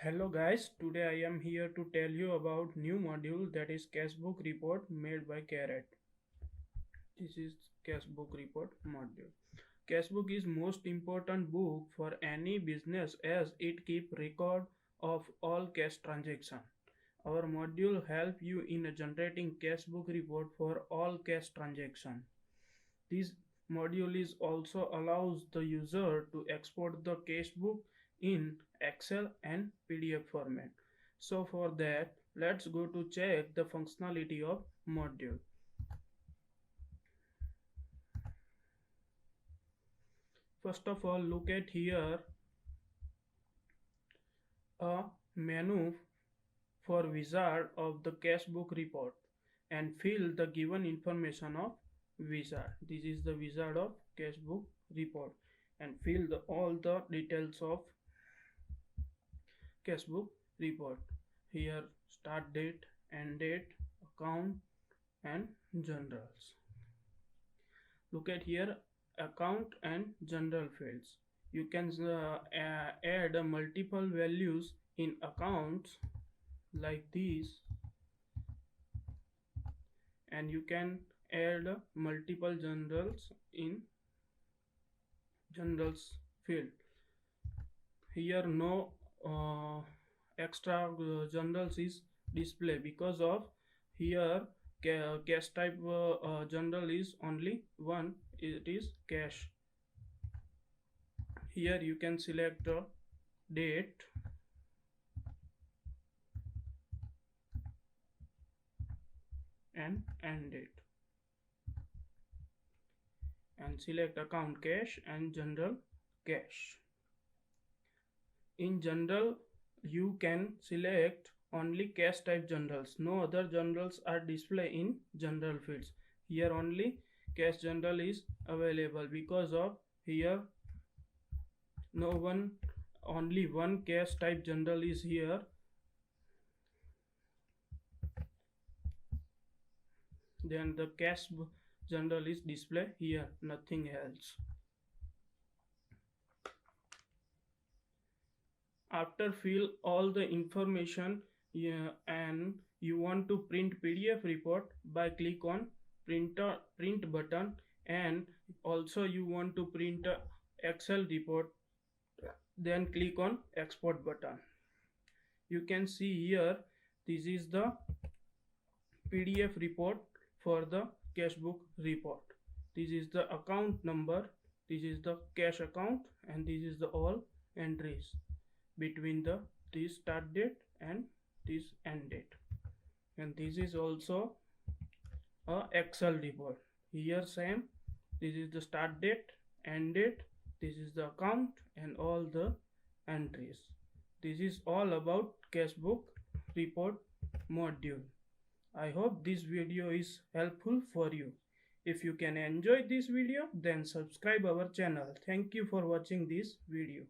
Hello guys, today I am here to tell you about new module that is Cashbook report made by Caret. This is Cashbook report module. Cashbook is most important book for any business as it keep record of all cash transaction. Our module help you in generating Cashbook report for all cash transaction. This module is also allows the user to export the cashbook in Excel and PDF format. So for that, let's go to check the functionality of module. First of all, look at here a menu for wizard of the cashbook report and fill the given information of wizard. This is the wizard of cashbook report and fill all the details of cashbook report. Here start date, end date, account and generals. Look at here account and general fields. You can add multiple values in accounts like this, and you can add multiple generals in generals field. Here no extra generals is display because of here cash type general is only one, it is cash. Here you can select date and end date and select account cash and general cash. In general you can select only cash type generals, no other generals are displayed in general fields. Here only cash general is available because of here no one, only one cash type general is here. Then the cash general is displayed here, nothing else. After fill all the information and you want to print PDF report, by click on print button, and also you want to print Excel report, then click on export button. You can see here this is the PDF report for the cashbook report. This is the account number, this is the cash account, and this is the all entries between the this start date and this end date. And this is also a Excel report. Here same, this is the start date, end date, this is the account and all the entries. This is all about cashbook report module. I hope this video is helpful for you. If you can enjoy this video, then subscribe our channel. Thank you for watching this video.